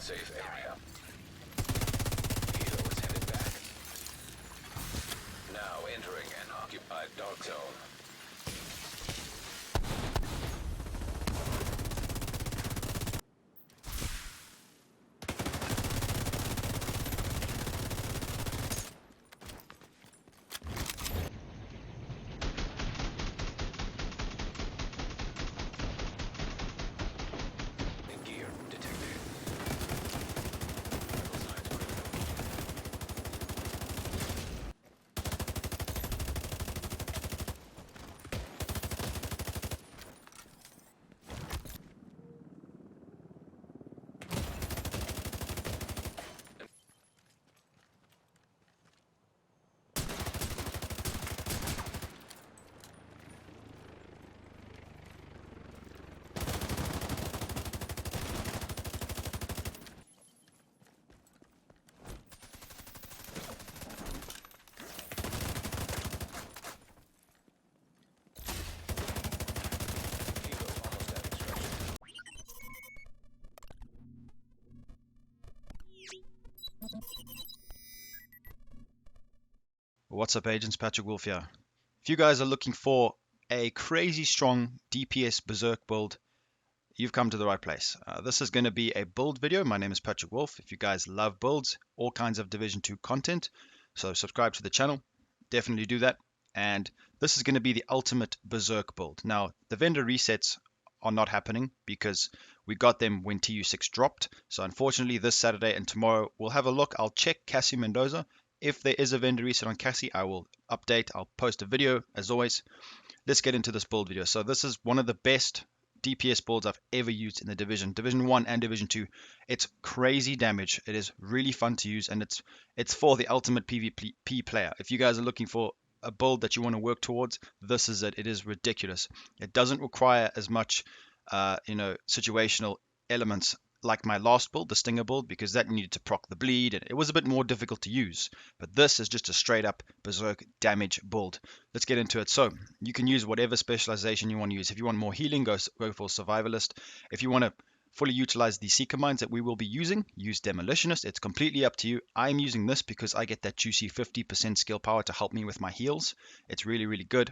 safe area. Helo is headed back. Now entering an occupied dark zone. Headgear detected. Vital signs critical. Helo almost at extraction. What's up, agents? Patrick Wolf here. If you guys are looking for a crazy strong DPS Berserk build, you've come to the right place. This is going to be a build video. My name is Patrick Wolf. If you guys love builds, all kinds of Division 2 content, so subscribe to the channel. Definitely do that. And this is going to be the ultimate Berserk build. Now, the vendor resets are not happening because we got them when TU6 dropped. So unfortunately, this Saturday and tomorrow, we'll have a look. I'll check Cassie Mendoza. If there is a vendor reset on Cassie, I will update. I'll post a video as always. Let's get into this build video. So this is one of the best DPS builds I've ever used in the Division 1 and Division 2. It's crazy damage. It is really fun to use, and it's for the ultimate PvP player. If you guys are looking for a build that you want to work towards, this is it. It is ridiculous. It doesn't require as much, situational elements like my last build, the Stinger build, because that needed to proc the bleed, and it was a bit more difficult to use. But this is just a straight up Berserk damage build. Let's get into it. So you can use whatever specialization you want to use. If you want more healing, go for Survivalist. If you want to fully utilize the Seeker Mines that we will be using, use Demolitionist. It's completely up to you. I'm using this because I get that juicy 50% skill power to help me with my heals. It's really, really good.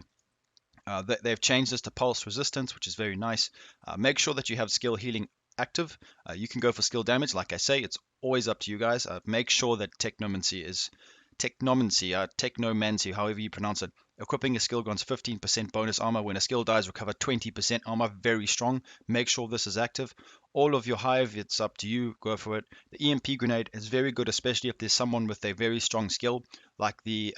They've changed this to pulse resistance, which is very nice. Make sure that you have skill healing active. You can go for skill damage. Like I say, it's always up to you guys. Make sure that technomancy, however you pronounce it. Equipping a skill grants 15% bonus armor. When a skill dies, recover 20% armor. Very strong. Make sure this is active. All of your hive, it's up to you. Go for it. The EMP grenade is very good, especially if there's someone with a very strong skill, like the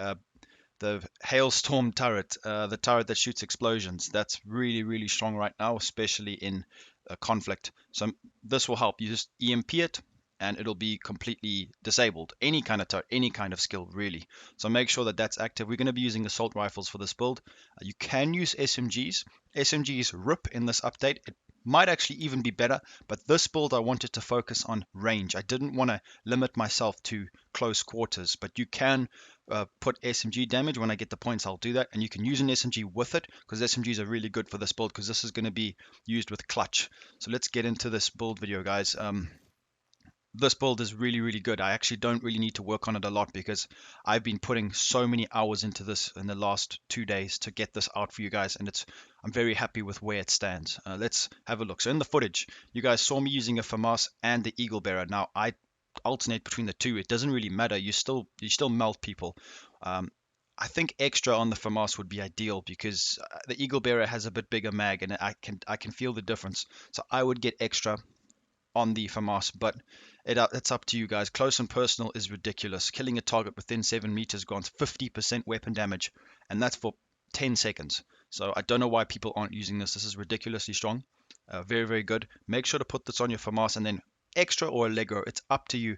hailstorm turret, the turret that shoots explosions. That's really, really strong right now, especially in a conflict. So this will help. You just EMP it, and it'll be completely disabled. Any kind of turret, any kind of skill, really. So make sure that that's active. We're going to be using assault rifles for this build. You can use SMGs. SMGs rip in this update. It might actually even be better, but this build I wanted to focus on range. I didn't want to limit myself to close quarters, but you can put SMG damage. When I get the points, I'll do that, and you can use an SMG with it, because SMGs are really good for this build, because this is going to be used with clutch. So let's get into this build video, guys. This build is really, really good. I actually don't really need to work on it a lot because I've been putting so many hours into this in the last 2 days to get this out for you guys, and I'm very happy with where it stands. Let's have a look. So in the footage, you guys saw me using a FAMAS and the Eagle Bearer. Now I alternate between the two. It doesn't really matter. You still melt people. I think extra on the FAMAS would be ideal because the Eagle Bearer has a bit bigger mag, and I can feel the difference. So I would get extra on the FAMAS, but it's up to you guys. Close and personal is ridiculous. Killing a target within 7 meters grants 50% weapon damage, and that's for 10 seconds. So I don't know why people aren't using this. This is ridiculously strong. Very, very good. Make sure to put this on your FAMAS, and then extra or Allegro, it's up to you.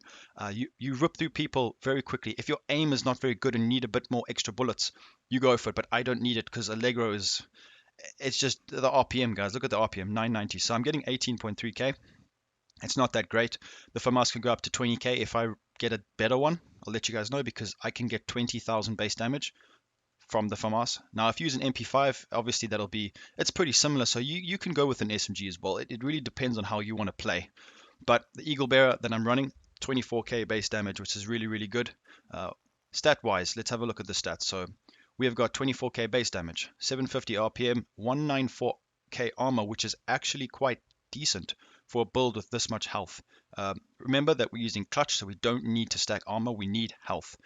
You rip through people very quickly. If your aim is not very good and you need a bit more extra bullets, you go for it, but I don't need it because Allegro it's just the RPM, guys. Look at the RPM, 990. So I'm getting 18.3k. It's not that great. The FAMAS can go up to 20k if I get a better one. I'll let you guys know, because I can get 20,000 base damage from the FAMAS. Now, if you use an MP5, obviously it's pretty similar. So you can go with an SMG as well. It really depends on how you want to play. But the Eagle Bearer that I'm running, 24k base damage, which is really, really good. Uh, Stat-wise, let's have a look at the stats. So we have got 24k base damage, 750 RPM, 194k armor, which is actually quite decent for a build with this much health. Remember that we're using clutch, so we don't need to stack armor, we need health.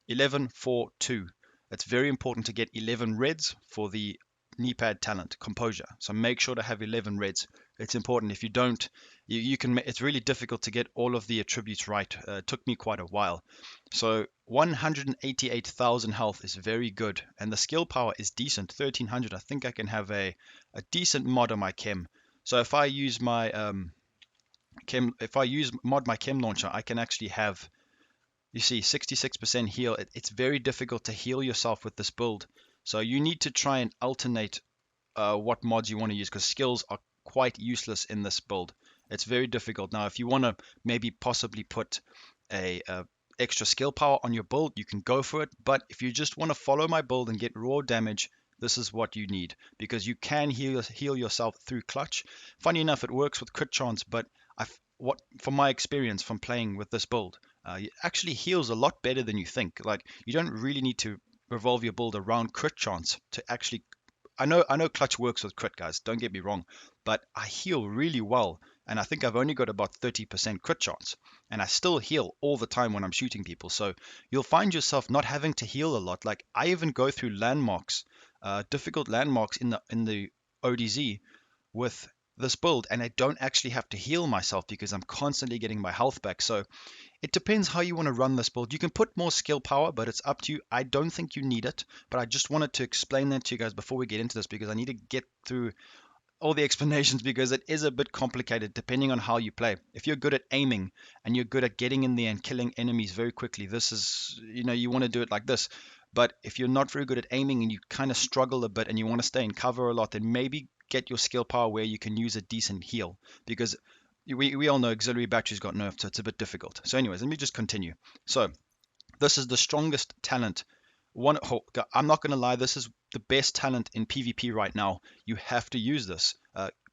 11, 4, 2. It's very important to get 11 reds for the kneepad talent, composure. So make sure to have 11 reds. It's important. If you don't, you can. It's really difficult to get all of the attributes right. It took me quite a while. So 188,000 health is very good, and the skill power is decent. 1300. I think I can have a decent mod on my chem. So if I use my if I use mod my chem launcher, I can actually have, you see, 66% heal. It's very difficult to heal yourself with this build. So you need to try and alternate what mods you want to use, because skills are quite useless in this build. It's very difficult. Now, if you want to maybe possibly put a extra skill power on your build, you can go for it. But if you just want to follow my build and get raw damage, this is what you need, because you can heal yourself through clutch. Funny enough, it works with crit chance, but what from my experience from playing with this build, it actually heals a lot better than you think. Like, you don't really need to revolve your build around crit chance to actually. I know clutch works with crit, guys. Don't get me wrong, but I heal really well, and I think I've only got about 30% crit chance, and I still heal all the time when I'm shooting people. So you'll find yourself not having to heal a lot. Like, I even go through landmarks, difficult landmarks in the ODZ with this build, and I don't actually have to heal myself because I'm constantly getting my health back. So it depends how you want to run this build. You can put more skill power, but it's up to you. I don't think you need it, but I just wanted to explain that to you guys before we get into this, because I need to get through all the explanations, because it is a bit complicated depending on how you play. If you're good at aiming and you're good at getting in there and killing enemies very quickly, this is, you want to do it like this. But if you're not very good at aiming and you kind of struggle a bit and you want to stay in cover a lot, then maybe get your skill power where you can use a decent heal, because we all know auxiliary batteries got nerfed, so it's a bit difficult. So anyways, let me just continue. So this is the strongest talent. I'm not going to lie, this is the best talent in PvP right now. You have to use this.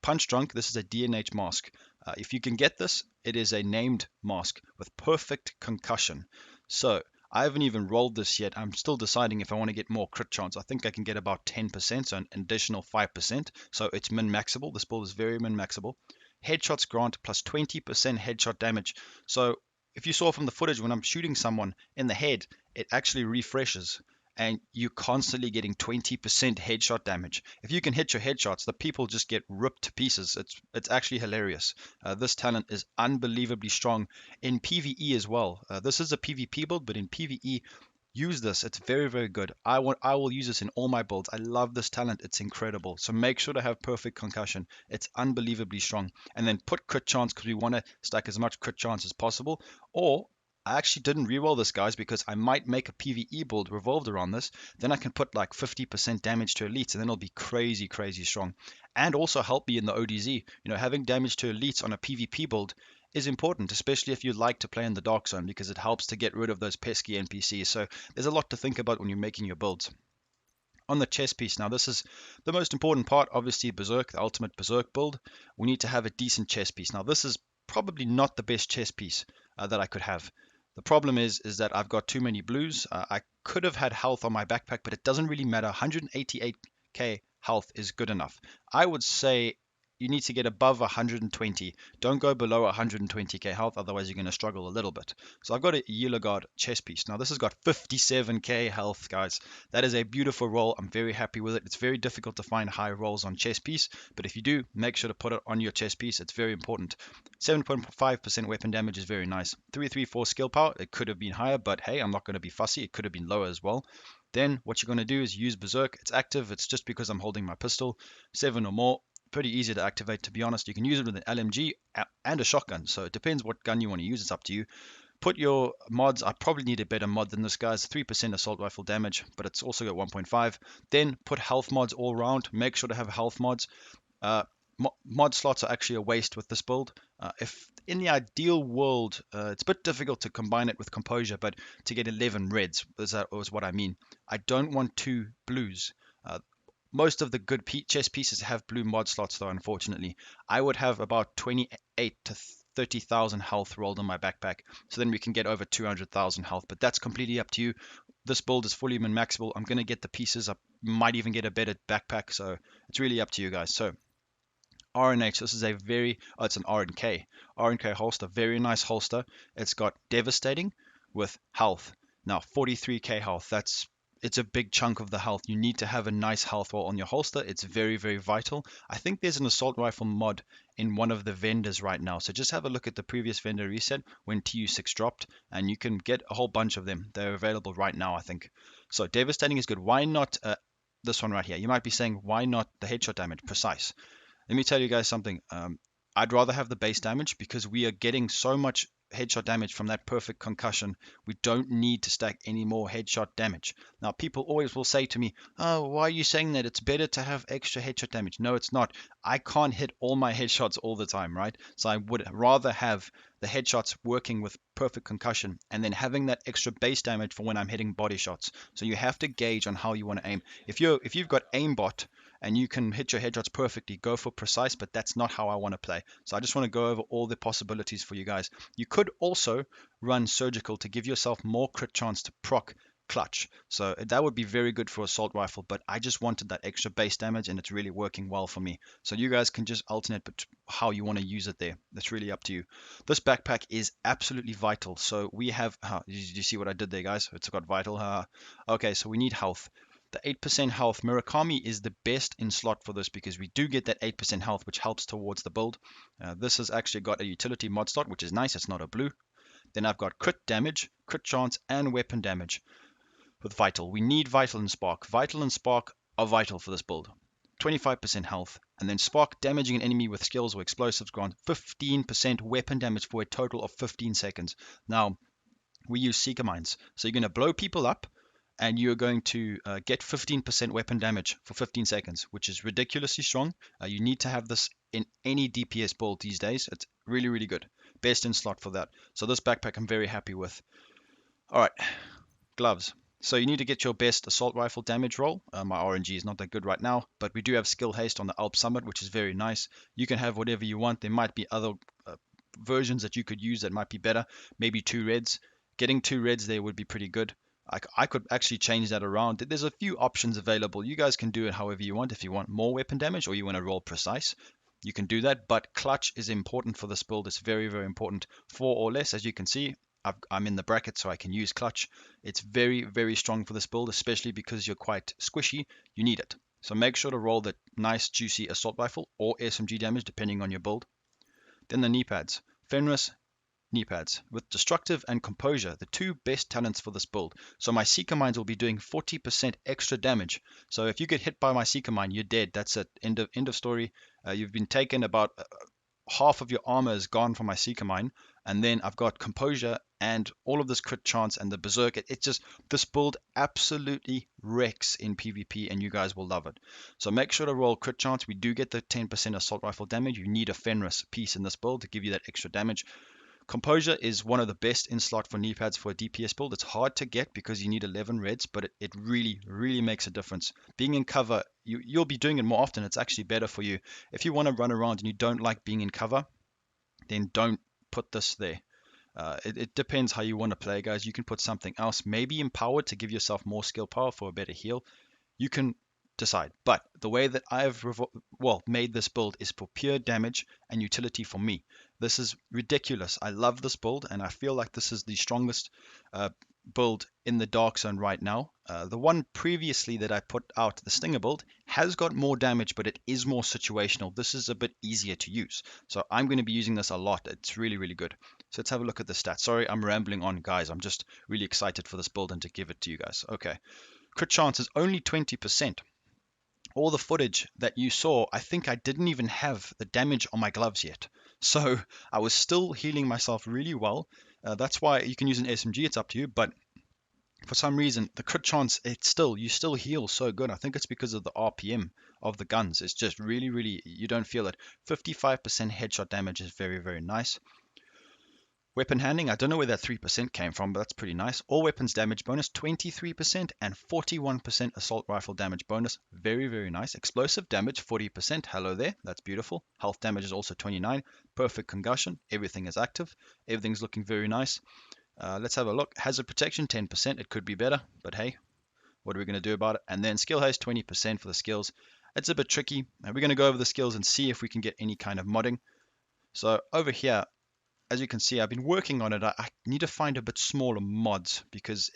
Punch Drunk, this is a DNH mask. If you can get this, it is a named mask with perfect concussion. So I haven't even rolled this yet. I'm still deciding if I want to get more crit chance. I think I can get about 10%, so an additional 5%. So it's min-maxable. This build is very min-maxable. Headshots grant plus 20% headshot damage. So if you saw from the footage, when I'm shooting someone in the head, it actually refreshes, and you're constantly getting 20% headshot damage. If you can hit your headshots, the people just get ripped to pieces. It's actually hilarious. This talent is unbelievably strong in PvE as well. This is a PvP build, but in PvE, use this. It's very, very good. I will use this in all my builds. I love this talent. It's incredible. So make sure to have perfect concussion. It's unbelievably strong. And then put crit chance, because we want to stack as much crit chance as possible. Or I actually didn't reroll this, guys, because I might make a PvE build revolved around this. Then I can put like 50% damage to elites, and then it'll be crazy, crazy strong. And also help me in the ODZ. Having damage to elites on a PvP build is important, especially if you like to play in the dark zone, because it helps to get rid of those pesky NPCs. So there's a lot to think about when you're making your builds. On the chest piece, now this is the most important part, obviously. Berserk, the ultimate Berserk build, we need to have a decent chest piece. Now this is probably not the best chest piece that I could have. The problem is that I've got too many blues. I could have had health on my backpack, but it doesn't really matter. 188k health is good enough. I would say you need to get above 120. Don't go below 120k health, otherwise you're going to struggle a little bit. So I've got a Yellow Guard chest piece. Now this has got 57k health, guys. That is a beautiful roll. I'm very happy with it. It's very difficult to find high rolls on chest piece, but if you do, make sure to put it on your chest piece. It's very important. 7.5% weapon damage is very nice. 334 skill power. It could have been higher, but hey, I'm not going to be fussy. It could have been lower as well. Then what you're going to do is use Berserk. It's active. It's just because I'm holding my pistol. 7 or more. Pretty easy to activate, to be honest. You can use it with an LMG and a shotgun, so it depends what gun you want to use. It's up to you. Put your mods. I probably need a better mod than this, guys. 3% assault rifle damage, but it's also got 1.5. Then put health mods all around. Make sure to have health mods. Mod slots are actually a waste with this build. If in the ideal world, it's a bit difficult to combine it with composure, but to get 11 reds is what I mean. I don't want 2 blues. Most of the good chess pieces have blue mod slots, though, unfortunately. I would have about 28 to 30,000 health rolled on my backpack. So then we can get over 200,000 health, but that's completely up to you. This build is fully min-maxable. I'm going to get the pieces. I might even get a better backpack, so it's really up to you guys. So RNH, this is a very, oh, it's an RNK holster, very nice holster. It's got devastating with health. Now 43k health, it's a big chunk of the health. You need to have a nice health roll on your holster. It's very, very vital. I think there's an assault rifle mod in one of the vendors right now. So just have a look at the previous vendor reset when TU6 dropped, and you can get a whole bunch of them. They're available right now, I think. So devastating is good. Why not this one right here? You might be saying, why not the headshot damage? Precise. Let me tell you guys something. I'd rather have the base damage because we are getting so much headshot damage from that perfect concussion. We don't need to stack any more headshot damage. Now, people always will say to me, oh, why are you saying that? It's better to have extra headshot damage. No, it's not. I can't hit all my headshots all the time, right? So I would rather have the headshots working with perfect concussion and then having that extra base damage for when I'm hitting body shots. So you have to gauge on how you want to aim. If you've got aimbot and you can hit your headshots perfectly, go for precise, but that's not how I want to play. So I just want to go over all the possibilities for you guys. You could also run surgical to give yourself more crit chance to proc clutch. So that would be very good for assault rifle, but I just wanted that extra base damage and it's really working well for me. So you guys can just alternate but how you want to use it there. That's really up to you. This backpack is absolutely vital. So we have, did you see what I did there, guys? It's got vital. Okay, so we need health. The 8% health, Murakami is the best in slot for this because we do get that 8% health, which helps towards the build. This has actually got a utility mod slot, which is nice. It's not a blue. Then I've got crit damage, crit chance, and weapon damage with Vital. We need Vital and Spark. Vital and Spark are vital for this build. 25% health, and then Spark damaging an enemy with skills or explosives grant 15% weapon damage for a total of 15 seconds. Now, we use Seeker Mines. So you're going to blow people up, and you're going to get 15% weapon damage for 15 seconds, which is ridiculously strong. You need to have this in any DPS build these days. It's really, really good. Best in slot for that. So this backpack I'm very happy with. All right, gloves. So you need to get your best assault rifle damage roll. My RNG is not that good right now, but we do have skill haste on the Alp Summit, which is very nice. You can have whatever you want. There might be other versions that you could use that might be better. Maybe 2 reds. Getting 2 reds there would be pretty good. I could actually change that around. There's a few options available. You guys can do it however you want. If you want more weapon damage or you want to roll precise, you can do that. But clutch is important for this build. It's very, very important. 4 or less, as you can see. I'm in the bracket, so I can use clutch. It's very, very strong for this build, especially because you're quite squishy. You need it. So make sure to roll that nice, juicy assault rifle or SMG damage, depending on your build. Then the knee pads. Fenris knee pads with destructive and composure, the 2 best talents for this build. So my seeker mines will be doing 40% extra damage. So if you get hit by my seeker mine, you're dead. That's it. End of story. You've been taken. About half of your armor is gone from my seeker mine, and then I've got composure and all of this crit chance and the berserk. It's just, this build absolutely wrecks in PvP, and you guys will love it. So make sure to roll crit chance. We do get the 10% assault rifle damage. You need a Fenris piece in this build to give you that extra damage. Composure is one of the best in slot for knee pads for a DPS build. It's hard to get because you need 11 reds, but it really, really makes a difference. Being in cover, you'll be doing it more often. It's actually better for you. If you want to run around and you don't like being in cover, then don't put this there. It depends how you want to play, guys. You can put something else, maybe empowered to give yourself more skill power for a better heal. You can decide. But the way that I've made this build is for pure damage and utility for me. This is ridiculous. I love this build, and I feel like this is the strongest build in the Dark Zone right now. The one previously that I put out, the Stinger build, has got more damage, but it is more situational. This is a bit easier to use. So I'm going to be using this a lot. It's really, really good. So let's have a look at the stats. Sorry, I'm rambling on, guys. I'm just really excited for this build and to give it to you guys. Okay. Crit chance is only 20%. All the footage that you saw, I think I didn't even have the damage on my gloves yet. So I was still healing myself really well. That's why you can use an SMG, it's up to you. But for some reason, the crit chance, you still heal so good. I think it's because of the RPM of the guns. It's just really, really, you don't feel it. 55% headshot damage is very, very nice. Weapon handling, I don't know where that 3% came from, but that's pretty nice. All weapons damage bonus, 23% and 41% assault rifle damage bonus. Very, very nice. Explosive damage, 40%. Hello there. That's beautiful. Health damage is also 29. Perfect concussion. Everything is active. Everything's looking very nice. Let's have a look. Hazard protection, 10%. It could be better, but hey, what are we going to do about it? And then skill haste, 20% for the skills. It's a bit tricky. We're going to go over the skills and see if we can get any kind of modding. So over here, as you can see, I've been working on it. I need to find a bit smaller mods because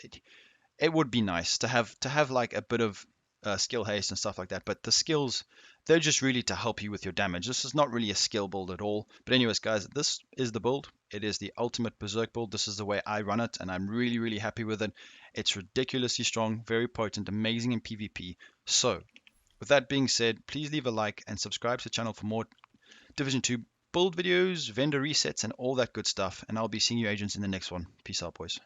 it would be nice to have like a bit of skill haste and stuff like that. But the skills, they're just really to help you with your damage. This is not really a skill build at all. But anyways, guys, this is the build. It is the ultimate Berserk build. This is the way I run it, and I'm really, really happy with it. It's ridiculously strong, very potent, amazing in PvP. So, with that being said, please leave a like and subscribe to the channel for more Division 2 build videos, vendor resets, and all that good stuff. And I'll be seeing you agents in the next one. Peace out, boys.